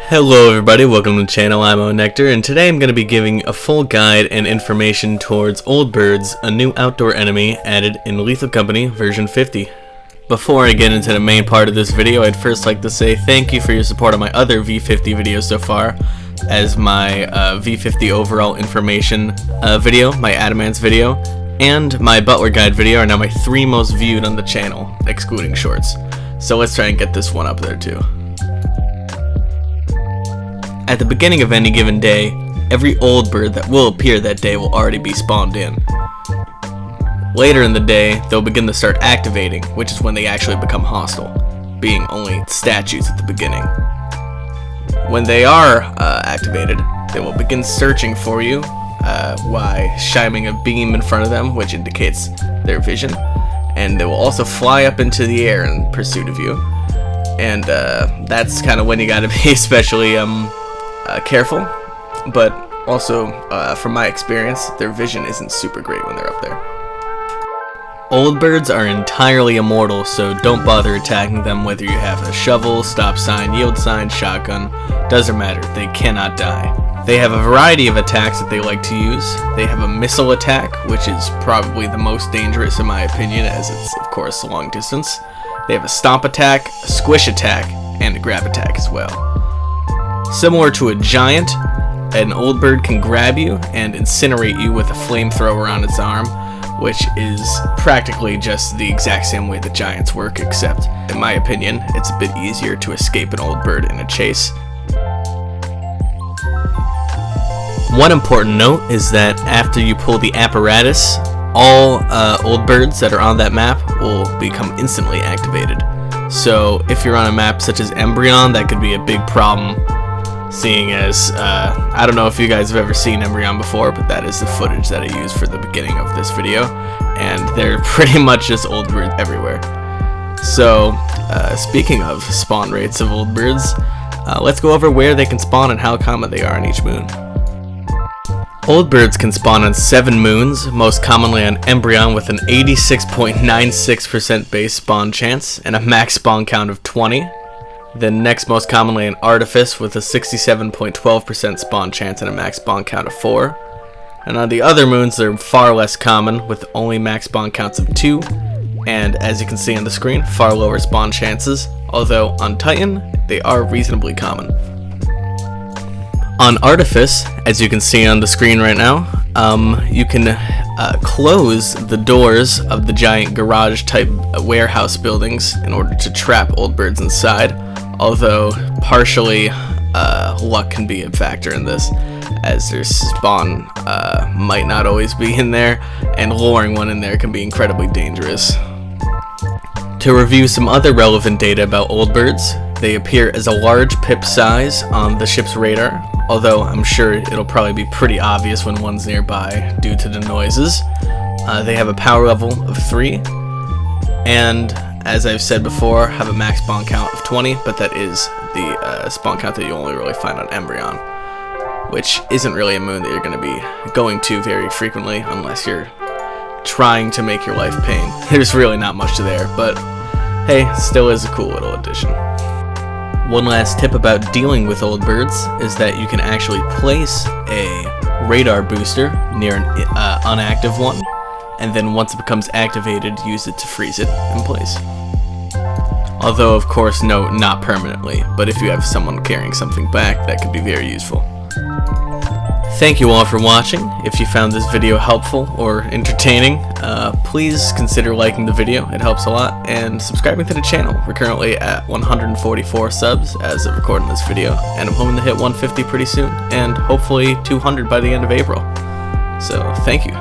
Hello everybody, welcome to the channel. I'm Nectar, and today I'm going to be giving a full guide and information towards Old Birds, a new outdoor enemy added in Lethal Company version 50. Before I get into the main part of this video, I'd first like to say thank you for your support on my other V50 videos so far, as my V50 overall information video, my Adamance video, and my Butler Guide video are now my 3 most viewed on the channel, excluding shorts. So let's try and get this one up there too. At the beginning of any given day, every old bird that will appear that day will already be spawned in. Later in the day, they'll begin to start activating, which is when they actually become hostile, being only statues at the beginning. When they are activated, they will begin searching for you by shining a beam in front of them, which indicates their vision, and they will also fly up into the air in pursuit of you. And that's kind of when you gotta be especially careful, but also from my experience, their vision isn't super great when they're up there. Old birds are entirely immortal, so don't bother attacking them whether you have a shovel, stop sign, yield sign, shotgun, doesn't matter, they cannot die. They have a variety of attacks that they like to use. They have a missile attack, which is probably the most dangerous in my opinion, as it's of course long distance. They have a stomp attack, a squish attack, and a grab attack as well. Similar to a giant, an old bird can grab you and incinerate you with a flamethrower on its arm, which is practically just the exact same way the giants work, except, in my opinion, it's a bit easier to escape an old bird in a chase. One important note is that after you pull the apparatus, all old birds that are on that map will become instantly activated. So if you're on a map such as Embryon, that could be a big problem, seeing as, I don't know if you guys have ever seen Embryon before, but that is the footage that I used for the beginning of this video, and they're pretty much just old birds everywhere. So, speaking of spawn rates of old birds, let's go over where they can spawn and how common they are on each moon. Old birds can spawn on 7 moons, most commonly on Embryon with an 86.96% base spawn chance and a max spawn count of 20. Then next most commonly on Artifice with a 67.12% spawn chance and a max spawn count of 4. And on the other moons they're far less common with only max spawn counts of 2, and as you can see on the screen, far lower spawn chances, although on Titan they are reasonably common. On Artifice, as you can see on the screen right now, you can close the doors of the giant garage type warehouse buildings in order to trap old birds inside, although partially luck can be a factor in this, as their spawn might not always be in there, and luring one in there can be incredibly dangerous. To review some other relevant data about old birds, they appear as a large pip size on the ship's radar, although I'm sure it'll probably be pretty obvious when one's nearby due to the noises. They have a power level of 3, and as I've said before, have a max spawn count of 20, but that is the spawn count that you only really find on Embryon, which isn't really a moon that you're going to be going to very frequently unless you're trying to make your life pain. There's really not much to there, but hey, still is a cool little addition. One last tip about dealing with old birds is that you can actually place a radar booster near an unactive one, and then once it becomes activated, use it to freeze it in place. Although, of course, no, not permanently, but if you have someone carrying something back, that could be very useful. Thank you all for watching. If you found this video helpful or entertaining, please consider liking the video, it helps a lot, and subscribing to the channel. We're currently at 144 subs as of recording this video, and I'm hoping to hit 150 pretty soon, and hopefully 200 by the end of April. So, thank you.